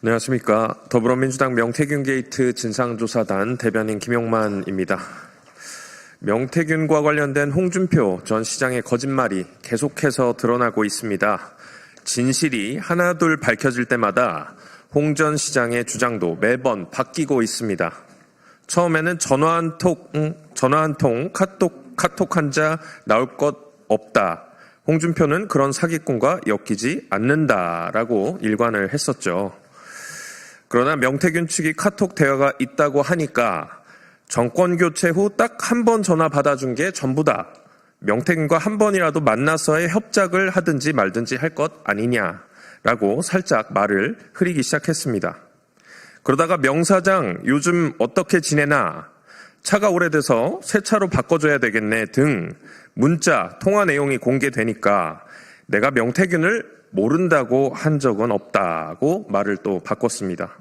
안녕하십니까. 더불어민주당 명태균 게이트 진상조사단 대변인 김용만입니다. 명태균과 관련된 홍준표 전 시장의 거짓말이 계속해서 드러나고 있습니다. 진실이 하나둘 밝혀질 때마다 홍 전 시장의 주장도 매번 바뀌고 있습니다. 처음에는 전화 한 통, 카톡 한 자 나올 것 없다. 홍준표는 그런 사기꾼과 엮이지 않는다라고 일관을 했었죠. 그러나 명태균 측이 카톡 대화가 있다고 하니까 정권 교체 후 딱 한 번 전화 받아준 게 전부다. 명태균과 한 번이라도 만나서의 협작을 하든지 말든지 할 것 아니냐라고 살짝 말을 흐리기 시작했습니다. 그러다가 명사장 요즘 어떻게 지내나, 차가 오래돼서 새 차로 바꿔줘야 되겠네 등 문자, 통화 내용이 공개되니까 내가 명태균을 모른다고 한 적은 없다고 말을 또 바꿨습니다.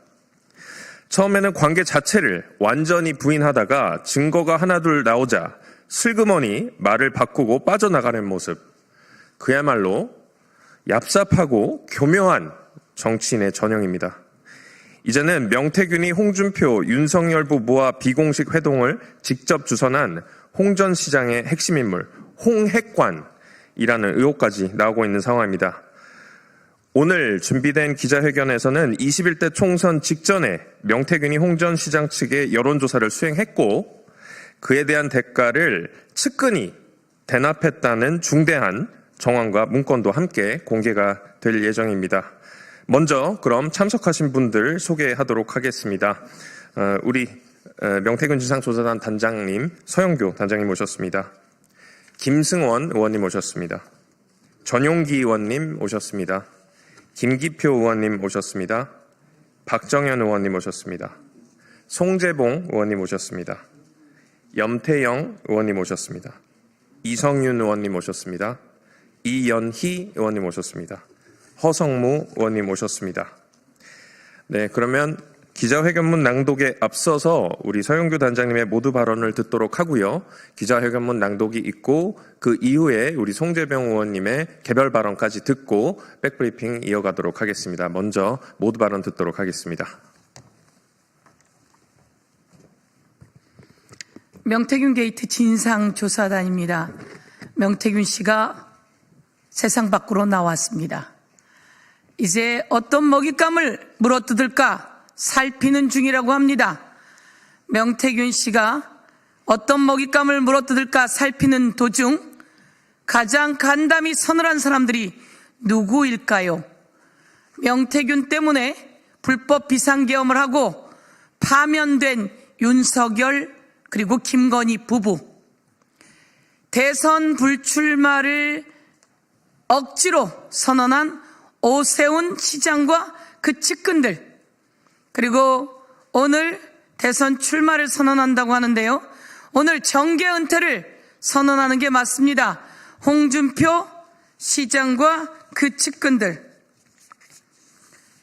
처음에는 관계 자체를 완전히 부인하다가 증거가 하나둘 나오자 슬그머니 말을 바꾸고 빠져나가는 모습. 그야말로 얍삽하고 교묘한 정치인의 전형입니다. 이제는 명태균이 홍준표, 윤석열 부부와 비공식 회동을 직접 주선한 홍 전 시장의 핵심 인물, 홍핵관이라는 의혹까지 나오고 있는 상황입니다. 오늘 준비된 기자회견에서는 21대 총선 직전에 명태균이 홍 전 시장 측의 여론조사를 수행했고 그에 대한 대가를 측근이 대납했다는 중대한 정황과 문건도 함께 공개가 될 예정입니다. 먼저 그럼 참석하신 분들 소개하도록 하겠습니다. 우리 명태균 진상조사단 단장님 서영교 단장님 모셨습니다. 김승원 의원님 모셨습니다. 전용기 의원님 오셨습니다. 김기표 의원님 오셨습니다. 박정현 의원님 오셨습니다. 송재봉 의원님 오셨습니다. 염태영 의원님 오셨습니다. 이성윤 의원님 오셨습니다. 이연희 의원님 오셨습니다. 허성무 의원님 오셨습니다. 네, 그러면 기자회견문 낭독에 앞서서 우리 서영교 단장님의 모두 발언을 듣도록 하고요. 기자회견문 낭독이 있고 그 이후에 우리 송재병 의원님의 개별 발언까지 듣고 백브리핑 이어가도록 하겠습니다. 먼저 모두 발언 듣도록 하겠습니다. 명태균 게이트 진상조사단입니다. 명태균 씨가 세상 밖으로 나왔습니다. 이제 어떤 먹잇감을 물어뜯을까 살피는 중이라고 합니다. 명태균 씨가 어떤 먹잇감을 물어뜯을까 살피는 도중 가장 간담이 서늘한 사람들이 누구일까요? 명태균 때문에 불법 비상계엄을 하고 파면된 윤석열 그리고 김건희 부부, 대선 불출마를 억지로 선언한 오세훈 시장과 그 측근들, 그리고 오늘 대선 출마를 선언한다고 하는데요. 오늘 정계 은퇴를 선언하는 게 맞습니다. 홍준표 시장과 그 측근들,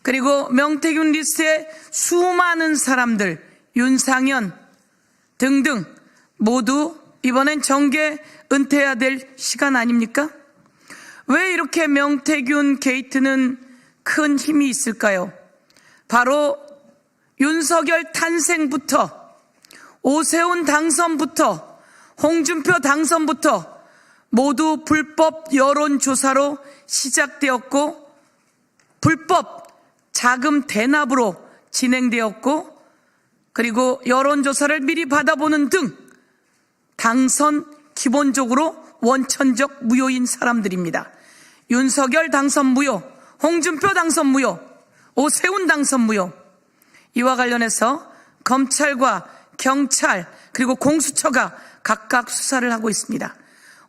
그리고 명태균 리스트의 수많은 사람들, 윤상현 등등 모두 이번엔 정계 은퇴해야 될 시간 아닙니까? 왜 이렇게 명태균 게이트는 큰 힘이 있을까요? 바로 윤석열 탄생부터, 오세훈 당선부터, 홍준표 당선부터 모두 불법 여론조사로 시작되었고 불법 자금 대납으로 진행되었고, 그리고 여론조사를 미리 받아보는 등 당선 기본적으로 원천적 무효인 사람들입니다. 윤석열 당선 무효, 홍준표 당선 무효, 오세훈 당선 무효. 이와 관련해서 검찰과 경찰 그리고 공수처가 각각 수사를 하고 있습니다.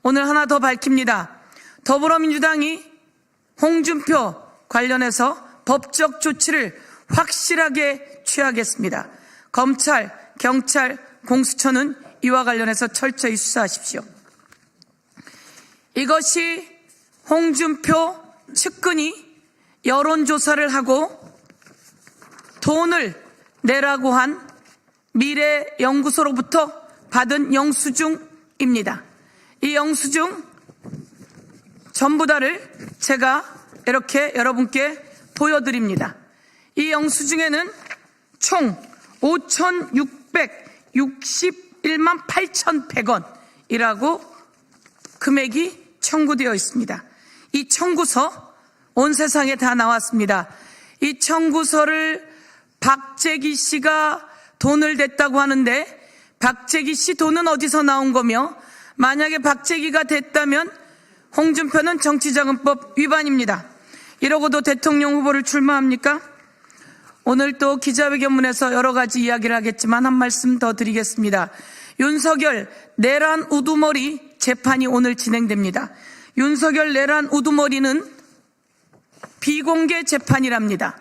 오늘 하나 더 밝힙니다. 더불어민주당이 홍준표 관련해서 법적 조치를 확실하게 취하겠습니다. 검찰, 경찰, 공수처는 이와 관련해서 철저히 수사하십시오. 이것이 홍준표 측근이 여론조사를 하고 돈을 내라고 한 미래연구소로부터 받은 영수증입니다. 이 영수증 전부 다를 제가 이렇게 여러분께 보여드립니다. 이 영수증에는 총 5,661만 8,100원이라고 금액이 청구되어 있습니다. 이 청구서 온 세상에 다 나왔습니다. 이 청구서를 박재기 씨가 돈을 댔다고 하는데 박재기 씨 돈은 어디서 나온 거며, 만약에 박재기가 됐다면 홍준표는 정치자금법 위반입니다. 이러고도 대통령 후보를 출마합니까? 오늘 또 기자회견문에서 여러 가지 이야기를 하겠지만 한 말씀 더 드리겠습니다. 윤석열 내란 우두머리 재판이 오늘 진행됩니다. 윤석열 내란 우두머리는 비공개 재판이랍니다.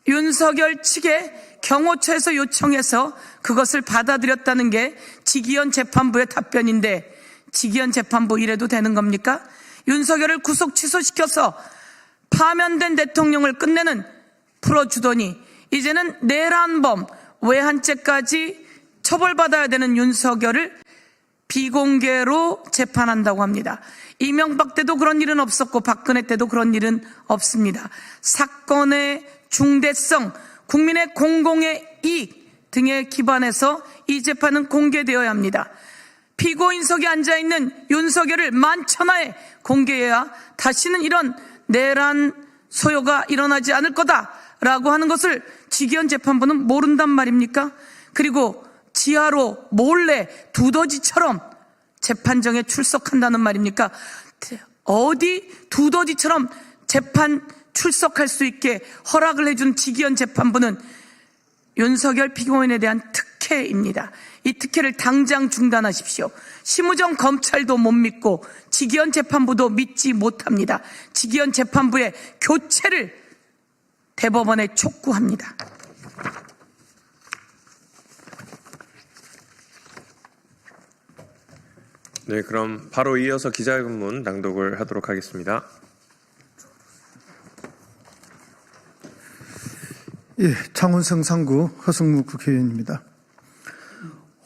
윤석열 측에 경호처에서 요청해서 그것을 받아들였다는 게 지기현 재판부의 답변인데, 지기현 재판부 이래도 되는 겁니까? 윤석열을 구속 취소시켜서 파면된 대통령을 끝내는 풀어주더니 이제는 내란범 외환죄까지 처벌받아야 되는 윤석열을 비공개로 재판한다고 합니다. 이명박 때도 그런 일은 없었고 박근혜 때도 그런 일은 없습니다. 사건의 중대성, 국민의 공공의 이익 등에 기반해서 이 재판은 공개되어야 합니다. 피고인석에 앉아있는 윤석열을 만천하에 공개해야 다시는 이런 내란 소요가 일어나지 않을 거다라고 하는 것을 지기현 재판부는 모른단 말입니까? 그리고 지하로 몰래 두더지처럼 재판정에 출석한다는 말입니까? 어디 두더지처럼 재판 출석할 수 있게 허락을 해준 지기현 재판부는 윤석열 피고인에 대한 특혜입니다. 이 특혜를 당장 중단하십시오. 심우정 검찰도 못 믿고 지기현 재판부도 믿지 못합니다. 지기현 재판부의 교체를 대법원에 촉구합니다. 네, 그럼 바로 이어서 기자회견문 낭독을 하도록 하겠습니다. 예, 창원성 3구 허승무 국회의원입니다.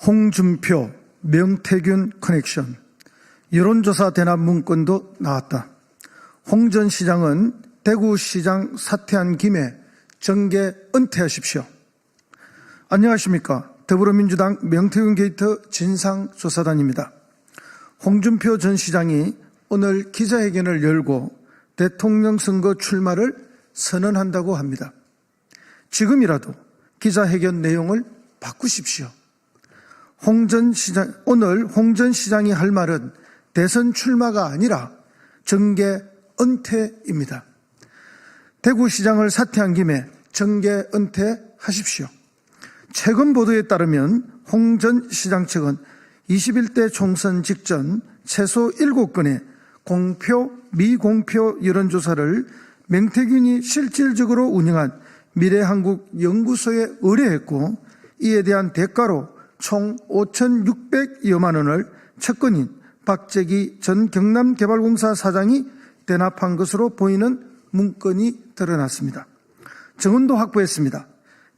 홍준표, 명태균 커넥션, 여론조사 대납 문건도 나왔다. 홍 전 시장은 대구시장 사퇴한 김에 정계 은퇴하십시오. 안녕하십니까. 더불어민주당 명태균 게이트 진상조사단입니다. 홍준표 전 시장이 오늘 기자회견을 열고 대통령 선거 출마를 선언한다고 합니다. 지금이라도 기자회견 내용을 바꾸십시오. 오늘 홍 전 시장이 할 말은 대선 출마가 아니라 정계 은퇴입니다. 대구시장을 사퇴한 김에 정계 은퇴하십시오. 최근 보도에 따르면 홍 전 시장 측은 21대 총선 직전 최소 7건의 공표, 미공표 여론조사를 명태균이 실질적으로 운영한 미래한국연구소에 의뢰했고, 이에 대한 대가로 총 5,600여만 원을 측근인 박재기 전 경남개발공사 사장이 대납한 것으로 보이는 문건이 드러났습니다. 정원도 확보했습니다.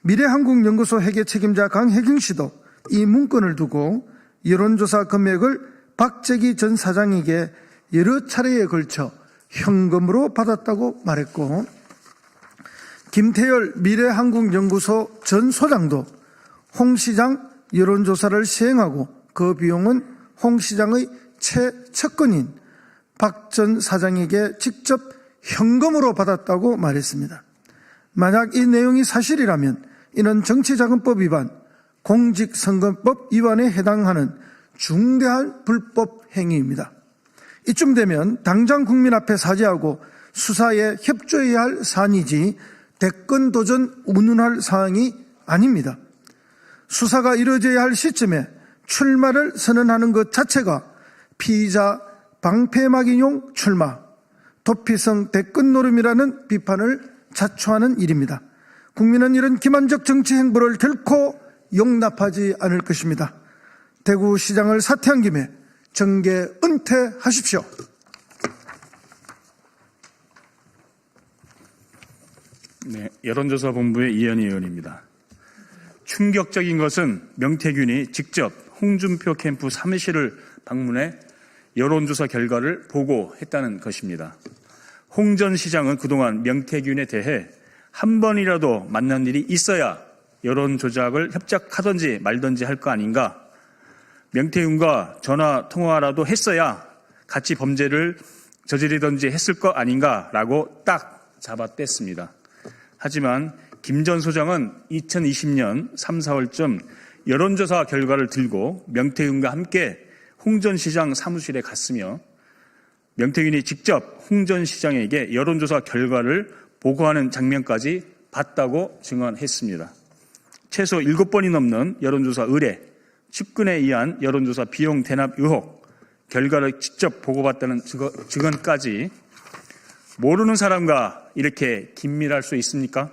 미래한국연구소 회계 책임자 강혜경 씨도 이 문건을 두고 여론조사 금액을 박재기 전 사장에게 여러 차례에 걸쳐 현금으로 받았다고 말했고, 김태열 미래한국연구소 전 소장도 홍 시장 여론조사를 시행하고 그 비용은 홍 시장의 최측근인 박 전 사장에게 직접 현금으로 받았다고 말했습니다. 만약 이 내용이 사실이라면 이는 정치자금법 위반, 공직선거법 위반에 해당하는 중대한 불법 행위입니다. 이쯤 되면 당장 국민 앞에 사죄하고 수사에 협조해야 할 사안이지 대권 도전 운운할 사항이 아닙니다. 수사가 이루어져야 할 시점에 출마를 선언하는 것 자체가 피의자 방패막이용 출마, 도피성 대권 노름이라는 비판을 자초하는 일입니다. 국민은 이런 기만적 정치 행보를 결코 용납하지 않을 것입니다. 대구시장을 사퇴한 김에 정계 은퇴하십시오. 네, 여론조사본부의 이현희 의원입니다. 충격적인 것은 명태균이 직접 홍준표 캠프 사무실을 방문해 여론조사 결과를 보고했다는 것입니다. 홍 전 시장은 그동안 명태균에 대해 한 번이라도 만난 일이 있어야 여론 조작을 협작하든지 말든지 할 거 아닌가? 명태균과 전화 통화라도 했어야 같이 범죄를 저지르든지 했을 거 아닌가라고 딱 잡아뗐습니다. 하지만 김 전 소장은 2020년 3, 4월쯤 여론조사 결과를 들고 명태균과 함께 홍 전 시장 사무실에 갔으며 명태균이 직접 홍 전 시장에게 여론조사 결과를 보고하는 장면까지 봤다고 증언했습니다. 최소 7번이 넘는 여론조사 의뢰, 측근에 의한 여론조사 비용 대납 의혹, 결과를 직접 보고받다는 증언까지 모르는 사람과 이렇게 긴밀할 수 있습니까?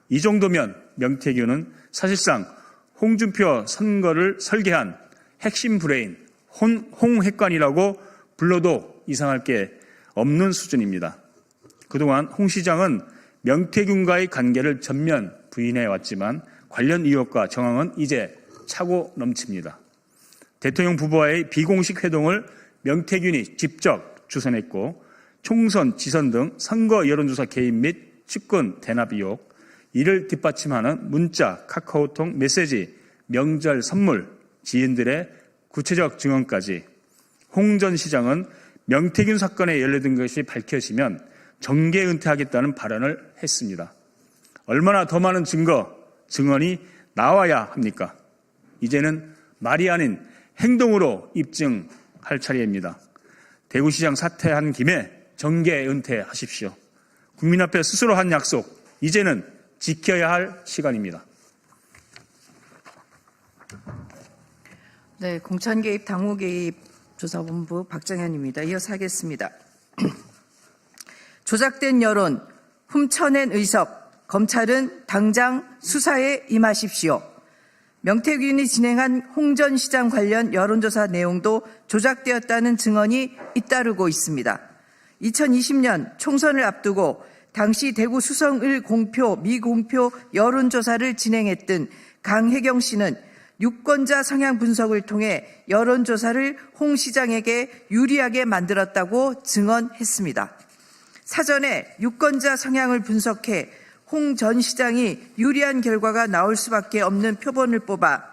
이 정도면 명태균은 사실상 홍준표 선거를 설계한 핵심 브레인, 홍핵관이라고 불러도 이상할 게 없는 수준입니다. 그동안 홍 시장은 명태균과의 관계를 전면 부인해왔지만 관련 의혹과 정황은 이제 차고 넘칩니다. 대통령 부부와의 비공식 회동을 명태균이 직접 주선했고 총선, 지선 등 선거 여론조사 개입 및 측근 대납 의혹, 이를 뒷받침하는 문자, 카카오톡, 메시지, 명절 선물, 지인들의 구체적 증언까지 홍 전 시장은 명태균 사건에 연루된 것이 밝혀지면 정계 은퇴하겠다는 발언을 했습니다. 얼마나 더 많은 증언이 나와야 합니까? 이제는 말이 아닌 행동으로 입증할 차례입니다. 대구시장 사퇴한 김에 정계 은퇴하십시오. 국민 앞에 스스로 한 약속, 이제는 지켜야 할 시간입니다. 네, 공천개입, 당무개입 조사본부 박정현입니다. 이어서 하겠습니다. 조작된 여론, 훔쳐낸 의석, 검찰은 당장 수사에 임하십시오. 명태균이 진행한 홍 전 시장 관련 여론조사 내용도 조작되었다는 증언이 잇따르고 있습니다. 2020년 총선을 앞두고 당시 대구 수성을 공표, 미공표 여론조사를 진행했던 강혜경 씨는 유권자 성향 분석을 통해 여론조사를 홍 시장에게 유리하게 만들었다고 증언했습니다. 사전에 유권자 성향을 분석해 홍 전 시장이 유리한 결과가 나올 수밖에 없는 표본을 뽑아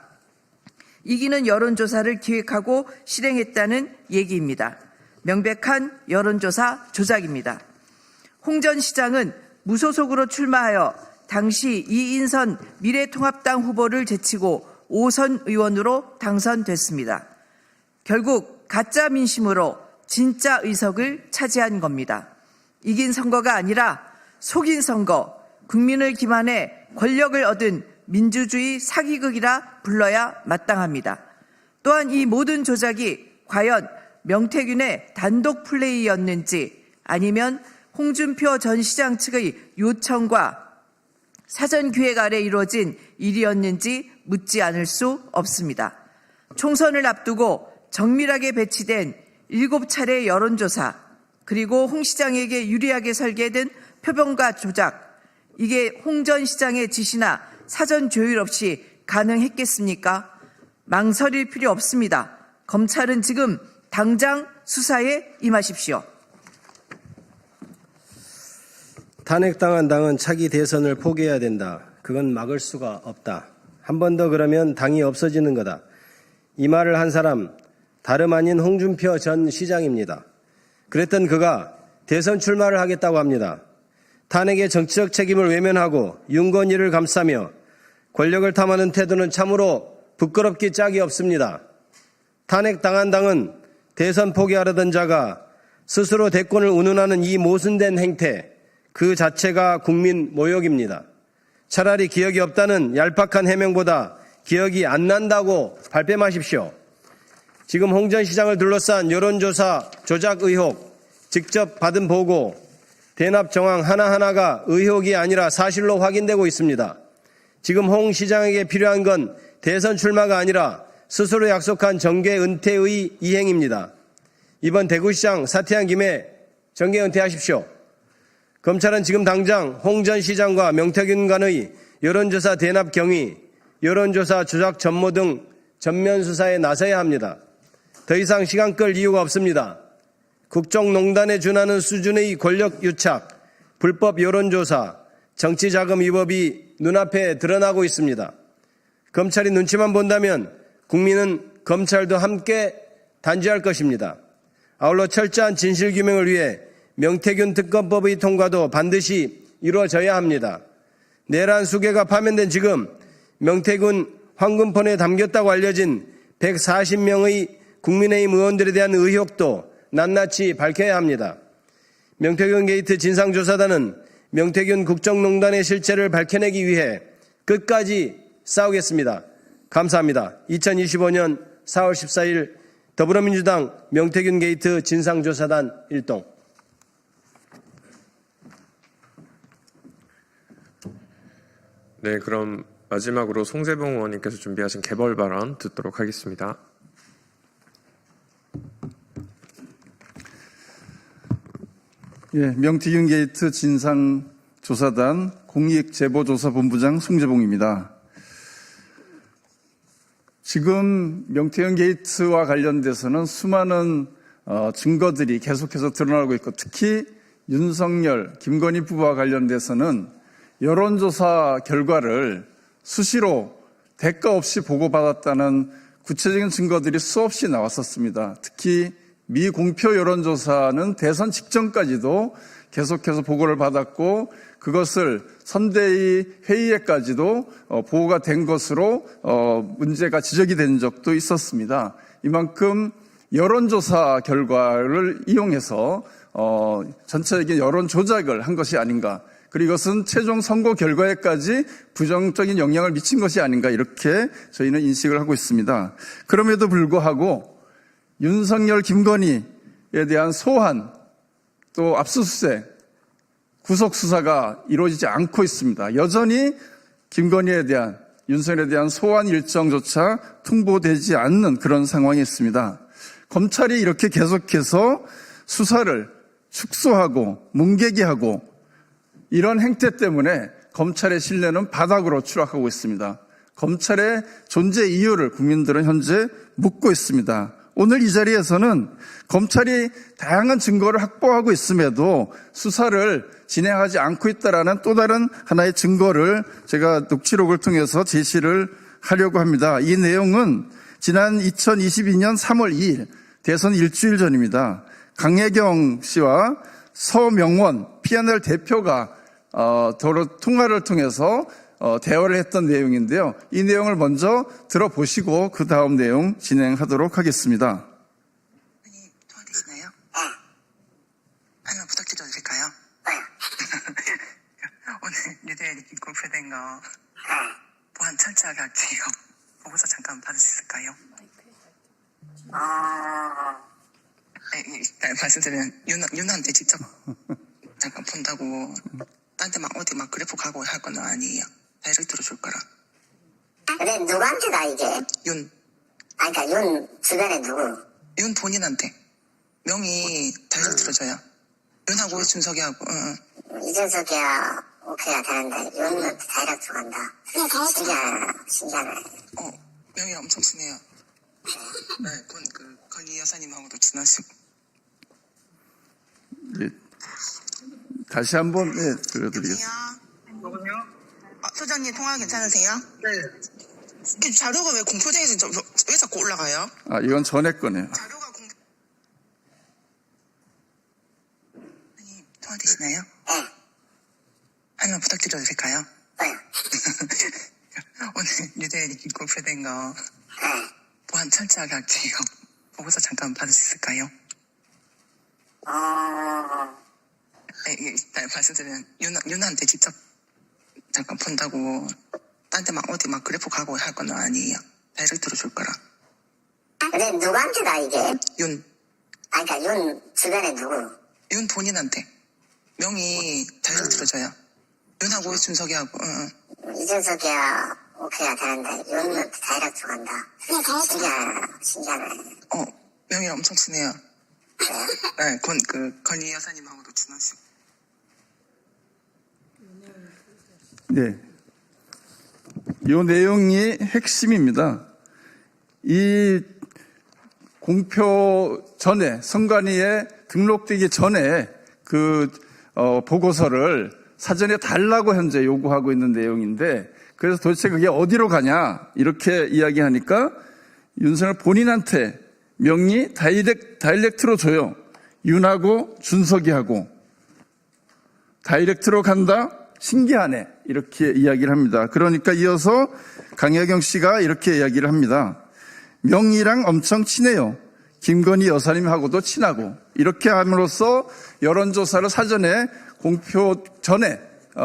이기는 여론조사를 기획하고 실행했다는 얘기입니다. 명백한 여론조사 조작입니다. 홍 전 시장은 무소속으로 출마하여 당시 이인선 미래통합당 후보를 제치고 5선 의원으로 당선됐습니다. 결국 가짜 민심으로 진짜 의석을 차지한 겁니다. 이긴 선거가 아니라 속인 선거, 국민을 기만해 권력을 얻은 민주주의 사기극이라 불러야 마땅합니다. 또한 이 모든 조작이 과연 명태균의 단독 플레이였는지 아니면 홍준표 전 시장 측의 요청과 사전 기획 아래 이루어진 일이었는지 묻지 않을 수 없습니다. 총선을 앞두고 정밀하게 배치된 7차례 여론조사, 그리고 홍 시장에게 유리하게 설계된 표본과 조작, 이게 홍 전 시장의 지시나 사전 조율 없이 가능했겠습니까? 망설일 필요 없습니다. 검찰은 지금 당장 수사에 임하십시오. 탄핵당한 당은 차기 대선을 포기해야 된다. 그건 막을 수가 없다. 한 번 더 그러면 당이 없어지는 거다. 이 말을 한 사람 다름 아닌 홍준표 전 시장입니다. 그랬던 그가 대선 출마를 하겠다고 합니다. 탄핵의 정치적 책임을 외면하고 윤건희를 감싸며 권력을 탐하는 태도는 참으로 부끄럽기 짝이 없습니다. 탄핵당한 당은 대선 포기하려던 자가 스스로 대권을 운운하는 이 모순된 행태, 그 자체가 국민 모욕입니다. 차라리 기억이 없다는 얄팍한 해명보다 기억이 안 난다고 발뺌하십시오. 지금 홍 전 시장을 둘러싼 여론조사 조작 의혹, 직접 받은 보고, 대납 정황 하나하나가 의혹이 아니라 사실로 확인되고 있습니다. 지금 홍 시장에게 필요한 건 대선 출마가 아니라 스스로 약속한 정계 은퇴의 이행입니다. 이번 대구시장 사퇴한 김에 정계 은퇴하십시오. 검찰은 지금 당장 홍 전 시장과 명태균 간의 여론조사 대납 경위, 여론조사 조작 전모 등 전면 수사에 나서야 합니다. 더 이상 시간 끌 이유가 없습니다. 국정농단에 준하는 수준의 권력 유착, 불법 여론조사, 정치자금 위법이 눈앞에 드러나고 있습니다. 검찰이 눈치만 본다면 국민은 검찰도 함께 단죄할 것입니다. 아울러 철저한 진실규명을 위해 명태균 특검법의 통과도 반드시 이루어져야 합니다. 내란 수개가 파면된 지금 명태균 황금폰에 담겼다고 알려진 140명의 국민의힘 의원들에 대한 의혹도 낱낱이 밝혀야 합니다. 명태균 게이트 진상조사단은 명태균 국정농단의 실체를 밝혀내기 위해 끝까지 싸우겠습니다. 감사합니다. 2025년 4월 14일 더불어민주당 명태균 게이트 진상조사단 일동. 네, 그럼 마지막으로 송재봉 의원님께서 준비하신 개벌 발언 듣도록 하겠습니다. 예, 명태균 게이트 진상조사단 공익제보조사본부장 송재봉입니다. 지금 명태균 게이트와 관련돼서는 수많은 증거들이 계속해서 드러나고 있고, 특히 윤석열, 김건희 부부와 관련돼서는 여론조사 결과를 수시로 대가 없이 보고받았다는 구체적인 증거들이 수없이 나왔었습니다. 특히 미공표 여론조사는 대선 직전까지도 계속해서 보고를 받았고, 그것을 선대위 회의에까지도 보고가 된 것으로 문제가 지적이 된 적도 있었습니다. 이만큼 여론조사 결과를 이용해서 전체적인 여론 조작을 한 것이 아닌가, 그리고 이것은 최종 선거 결과에까지 부정적인 영향을 미친 것이 아닌가, 이렇게 저희는 인식을 하고 있습니다. 그럼에도 불구하고 윤석열, 김건희에 대한 소환, 또 압수수색, 구속수사가 이루어지지 않고 있습니다. 여전히 김건희에 대한, 윤석열에 대한 소환 일정조차 통보되지 않는 그런 상황이 있습니다. 검찰이 이렇게 계속해서 수사를 축소하고 뭉개기하고 이런 행태 때문에 검찰의 신뢰는 바닥으로 추락하고 있습니다. 검찰의 존재 이유를 국민들은 현재 묻고 있습니다. 오늘 이 자리에서는 검찰이 다양한 증거를 확보하고 있음에도 수사를 진행하지 않고 있다는 또 다른 하나의 증거를 제가 녹취록을 통해서 제시를 하려고 합니다. 이 내용은 지난 2022년 3월 2일 대선 일주일 전입니다. 강혜경 씨와 서명원 P&L 대표가 통화를 통해서 대화를 했던 내용인데요. 이 내용을 먼저 들어보시고 그 다음 내용 진행하도록 하겠습니다. 통화되시나요? 하나 부탁드려도 될까요? 오늘 뉴데일리 공표된 거 보안 철저하게 할게요. 보고서 잠깐 받을 수 있을까요? 네, 말씀드리면 윤한테 직접 잠깐 본다고 딴 데 막 어디 막 그래프 가고 할 건 아니에요. 다이렉트로 줄 거라. 근데 누구한테다 이게? 윤 그러니까 윤 주변에 누구? 윤 본인한테 명의 다이렉트로 줘요. 윤하고 준석이하고. 이준석이야 오케이야 되는데 윤은 다이렉트 간다. 신기하네. 명의 엄청 친해요. 네, 그 건희 여사님하고도 친하시고. 예, 다시 한번 들려드리겠습니다. 소장님 통화 괜찮으세요? 네. 이 자료가 왜 공표장에서 왜 자꾸 올라가요? 이건 전에 거네요. 자료가 통화되시나요? 네. 하나 부탁드려도 될까요? 네. 오늘 뉴데일리 공표된 거 네. 보안 철저하게 할게요. 보고서 잠깐 받을 수 있을까요? 네, 말씀드리면 윤한테 직접 잠깐 본다고 딴 데 막 어디 막 그래프 가고 할 건 아니에요. 다이렉트로 줄 거라. 근데 누구한테다 이게? 윤 그러니까 윤 주변에 누구? 윤 본인한테 명의 다이렉트로 줘요. 윤하고 준석이하고. 이준석이야 오케이야 되는데 윤은 다이렉트 간다. 신기하네. 명의 엄청 친해요. 네, 그 건희 여사님하고도 친하시고. 네. 이 내용이 핵심입니다. 이 공표 전에, 선관위에 등록되기 전에 그 보고서를 사전에 달라고 현재 요구하고 있는 내용인데 그래서 도대체 그게 어디로 가냐 이렇게 이야기하니까 윤석열 본인한테 명의 다이렉트로 줘요. 윤하고 준석이하고 다이렉트로 간다? 신기하네. 이렇게 이야기를 합니다. 그러니까 이어서 강혜경 씨가 이렇게 이야기를 합니다. 명의랑 엄청 친해요. 김건희 여사님하고도 친하고 이렇게 함으로써 여론조사를 사전에 공표 전에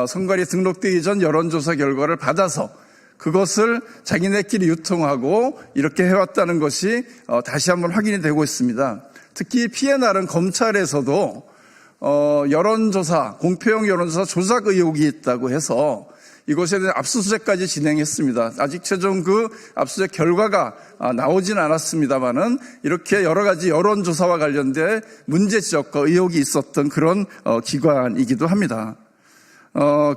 선관위 등록되기 전 여론조사 결과를 받아서 그것을 자기네끼리 유통하고 이렇게 해왔다는 것이 다시 한번 확인이 되고 있습니다. 특히 피해 날은 검찰에서도 여론조사, 공표용 여론조사 조작 의혹이 있다고 해서 이것에 대한 압수수색까지 진행했습니다. 아직 최종 그 압수수색 결과가 나오진 않았습니다만은 이렇게 여러 가지 여론조사와 관련된 문제 지적과 의혹이 있었던 그런 기관이기도 합니다.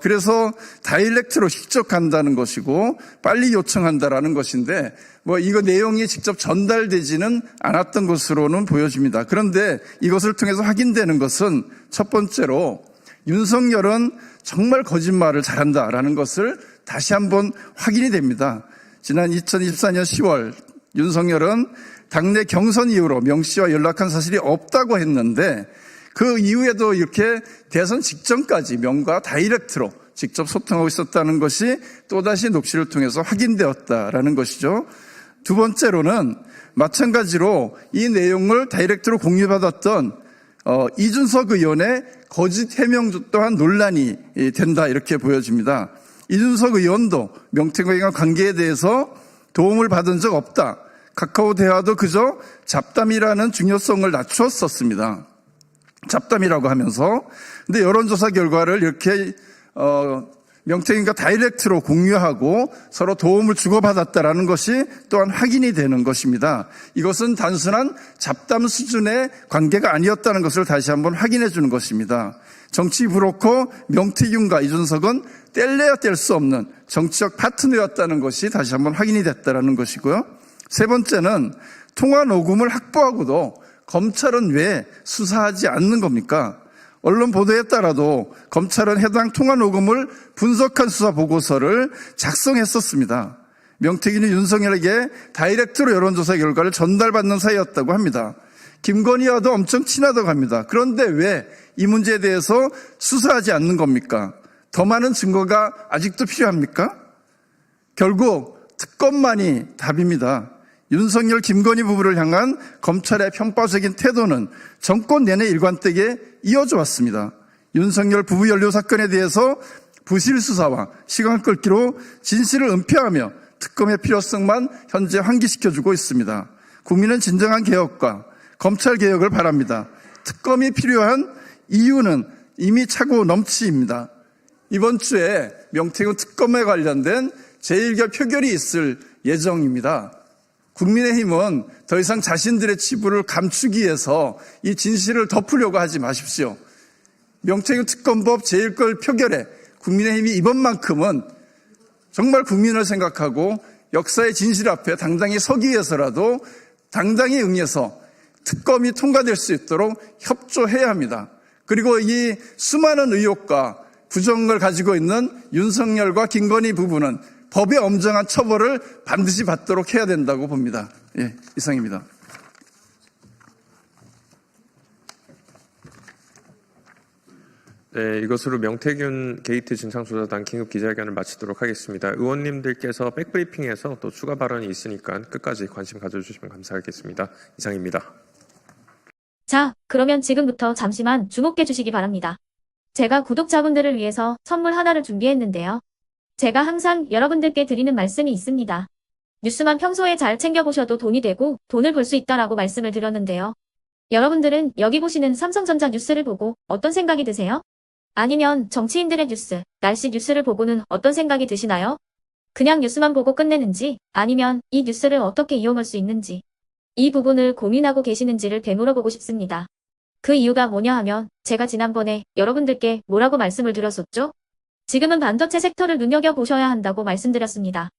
그래서 다이렉트로 직접 간다는 것이고 빨리 요청한다라는 것인데 이거 내용이 직접 전달되지는 않았던 것으로는 보여집니다. 그런데 이것을 통해서 확인되는 것은 첫 번째로 윤석열은 정말 거짓말을 잘한다라는 것을 다시 한번 확인이 됩니다. 지난 2024년 10월 윤석열은 당내 경선 이후로 명 씨와 연락한 사실이 없다고 했는데 그 이후에도 이렇게 대선 직전까지 명과 다이렉트로 직접 소통하고 있었다는 것이 또다시 녹취를 통해서 확인되었다라는 것이죠. 두 번째로는 마찬가지로 이 내용을 다이렉트로 공유받았던 이준석 의원의 거짓 해명 또한 논란이 된다 이렇게 보여집니다. 이준석 의원도 명태균과 관계에 대해서 도움을 받은 적 없다. 카카오 대화도 그저 잡담이라는 중요성을 낮추었었습니다. 잡담이라고 하면서 근데 여론조사 결과를 이렇게 명태균과 다이렉트로 공유하고 서로 도움을 주고받았다라는 것이 또한 확인이 되는 것입니다. 이것은 단순한 잡담 수준의 관계가 아니었다는 것을 다시 한번 확인해 주는 것입니다. 정치 브로커 명태균과 이준석은 뗄래야 뗄 수 없는 정치적 파트너였다는 것이 다시 한번 확인이 됐다는 것이고요. 세 번째는 통화 녹음을 확보하고도 검찰은 왜 수사하지 않는 겁니까? 언론 보도에 따라도 검찰은 해당 통화 녹음을 분석한 수사 보고서를 작성했었습니다. 명태균이 윤석열에게 다이렉트로 여론조사 결과를 전달받는 사이였다고 합니다. 김건희와도 엄청 친하다고 합니다. 그런데 왜 이 문제에 대해서 수사하지 않는 겁니까? 더 많은 증거가 아직도 필요합니까? 결국 특검만이 답입니다. 윤석열, 김건희 부부를 향한 검찰의 편파적인 태도는 정권 내내 일관되게 이어져 왔습니다. 윤석열 부부 연루 사건에 대해서 부실 수사와 시간 끌기로 진실을 은폐하며 특검의 필요성만 현재 환기시켜주고 있습니다. 국민은 진정한 개혁과 검찰 개혁을 바랍니다. 특검이 필요한 이유는 이미 차고 넘치입니다. 이번 주에 명태균 특검에 관련된 제1개 표결이 있을 예정입니다. 국민의힘은 더 이상 자신들의 치부를 감추기 위해서 이 진실을 덮으려고 하지 마십시오. 명태균 특검법 제1걸 표결에 국민의힘이 이번만큼은 정말 국민을 생각하고 역사의 진실 앞에 당당히 서기 위해서라도 당당히 응해서 특검이 통과될 수 있도록 협조해야 합니다. 그리고 이 수많은 의혹과 부정을 가지고 있는 윤석열과 김건희 부부는 법의 엄정한 처벌을 반드시 받도록 해야 된다고 봅니다. 예, 이상입니다. 네, 이것으로 명태균 게이트 진상조사단 긴급 기자회견을 마치도록 하겠습니다. 의원님들께서 백브리핑에서 또 추가 발언이 있으니까 끝까지 관심 가져주시면 감사하겠습니다. 이상입니다. 자, 그러면 지금부터 잠시만 주목해 주시기 바랍니다. 제가 구독자분들을 위해서 선물 하나를 준비했는데요. 제가 항상 여러분들께 드리는 말씀이 있습니다. 뉴스만 평소에 잘 챙겨보셔도 돈이 되고 돈을 벌 수 있다라고 말씀을 드렸는데요. 여러분들은 여기 보시는 삼성전자 뉴스를 보고 어떤 생각이 드세요? 아니면 정치인들의 뉴스, 날씨 뉴스를 보고는 어떤 생각이 드시나요? 그냥 뉴스만 보고 끝내는지 아니면 이 뉴스를 어떻게 이용할 수 있는지 이 부분을 고민하고 계시는지를 되물어보고 싶습니다. 그 이유가 뭐냐 하면 제가 지난번에 여러분들께 뭐라고 말씀을 드렸었죠? 지금은 반도체 섹터를 눈여겨보셔야 한다고 말씀드렸습니다.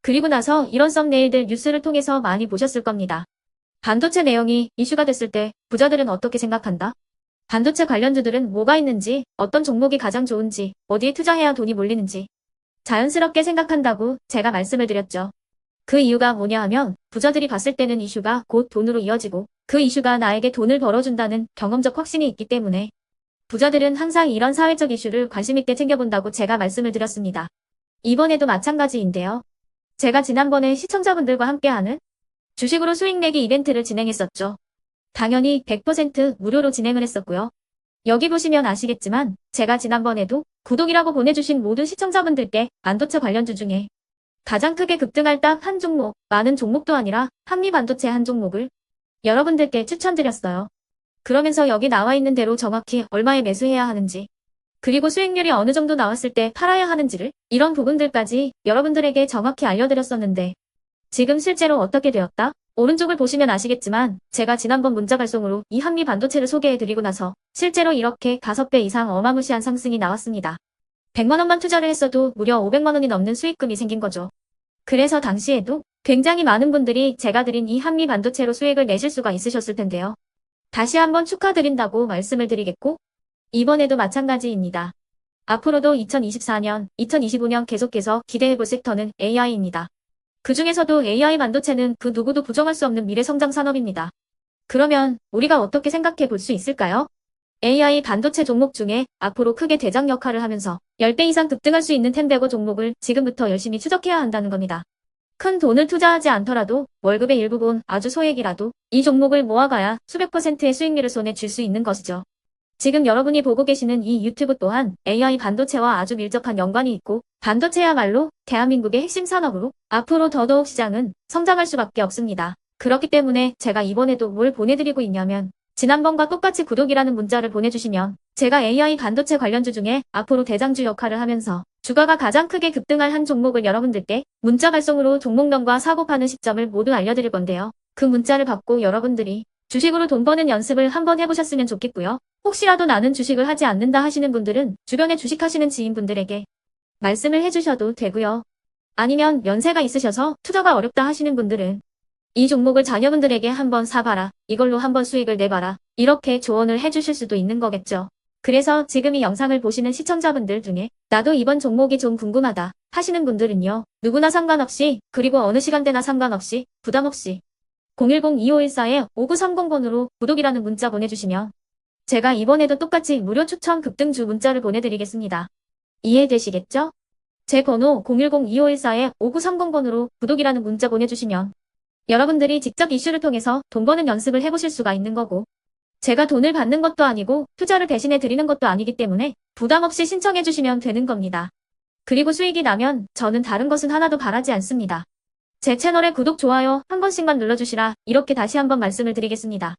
그리고 나서 이런 썸네일들 뉴스를 통해서 많이 보셨을 겁니다. 반도체 내용이 이슈가 됐을 때 부자들은 어떻게 생각한다? 반도체 관련주들은 뭐가 있는지, 어떤 종목이 가장 좋은지, 어디에 투자해야 돈이 몰리는지 자연스럽게 생각한다고 제가 말씀을 드렸죠. 그 이유가 뭐냐 하면 부자들이 봤을 때는 이슈가 곧 돈으로 이어지고 그 이슈가 나에게 돈을 벌어준다는 경험적 확신이 있기 때문에 부자들은 항상 이런 사회적 이슈를 관심 있게 챙겨본다고 제가 말씀을 드렸습니다. 이번에도 마찬가지인데요. 제가 지난번에 시청자분들과 함께하는 주식으로 수익 내기 이벤트를 진행했었죠. 당연히 100% 무료로 진행을 했었고요. 여기 보시면 아시겠지만 제가 지난번에도 구독이라고 보내주신 모든 시청자분들께 반도체 관련주 중에 가장 크게 급등할 딱 한 종목, 많은 종목도 아니라 한미반도체 한 종목을 여러분들께 추천드렸어요. 그러면서 여기 나와 있는 대로 정확히 얼마에 매수해야 하는지, 그리고 수익률이 어느 정도 나왔을 때 팔아야 하는지를 이런 부분들까지 여러분들에게 정확히 알려드렸었는데 지금 실제로 어떻게 되었다? 오른쪽을 보시면 아시겠지만 제가 지난번 문자 발송으로 이 한미 반도체를 소개해드리고 나서 실제로 이렇게 5배 이상 어마무시한 상승이 나왔습니다. 100만 원만 투자를 했어도 무려 500만 원이 넘는 수익금이 생긴 거죠. 그래서 당시에도 굉장히 많은 분들이 제가 드린 이 한미 반도체로 수익을 내실 수가 있으셨을 텐데요. 다시 한번 축하드린다고 말씀을 드리겠고 이번에도 마찬가지입니다. 앞으로도 2024년, 2025년 계속해서 기대해볼 섹터는 AI입니다. 그 중에서도 AI 반도체는 그 누구도 부정할 수 없는 미래 성장 산업입니다. 그러면 우리가 어떻게 생각해 볼 수 있을까요? AI 반도체 종목 중에 앞으로 크게 대장 역할을 하면서 10배 이상 급등할 수 있는 텐베고 종목을 지금부터 열심히 추적해야 한다는 겁니다. 큰 돈을 투자하지 않더라도 월급의 일부분 아주 소액이라도 이 종목을 모아가야 수백 %의 수익률을 손에 쥘 수 있는 것이죠. 지금 여러분이 보고 계시는 이 유튜브 또한 AI 반도체와 아주 밀접한 연관이 있고 반도체야말로 대한민국의 핵심 산업으로 앞으로 더더욱 시장은 성장할 수밖에 없습니다. 그렇기 때문에 제가 이번에도 뭘 보내드리고 있냐면 지난번과 똑같이 구독이라는 문자를 보내주시면 제가 AI 반도체 관련주 중에 앞으로 대장주 역할을 하면서 주가가 가장 크게 급등할 한 종목을 여러분들께 문자 발송으로 종목명과 사고 파는 시점을 모두 알려드릴 건데요. 그 문자를 받고 여러분들이 주식으로 돈 버는 연습을 한번 해보셨으면 좋겠고요. 혹시라도 나는 주식을 하지 않는다 하시는 분들은 주변에 주식하시는 지인분들에게 말씀을 해주셔도 되고요. 아니면 연세가 있으셔서 투자가 어렵다 하시는 분들은 이 종목을 자녀분들에게 한번 사봐라, 이걸로 한번 수익을 내봐라, 이렇게 조언을 해주실 수도 있는 거겠죠. 그래서 지금 이 영상을 보시는 시청자분들 중에 나도 이번 종목이 좀 궁금하다 하시는 분들은요. 누구나 상관없이 그리고 어느 시간대나 상관없이 부담없이 010-2514-5930번으로 구독이라는 문자 보내주시면 제가 이번에도 똑같이 무료 추천 급등주 문자를 보내드리겠습니다. 이해되시겠죠? 제 번호 010-2514-5930번으로 구독이라는 문자 보내주시면 여러분들이 직접 이슈를 통해서 돈 버는 연습을 해보실 수가 있는 거고 제가 돈을 받는 것도 아니고 투자를 대신해 드리는 것도 아니기 때문에 부담 없이 신청해 주시면 되는 겁니다. 그리고 수익이 나면 저는 다른 것은 하나도 바라지 않습니다. 제 채널에 구독, 좋아요 한 번씩만 눌러주시라 이렇게 다시 한번 말씀을 드리겠습니다.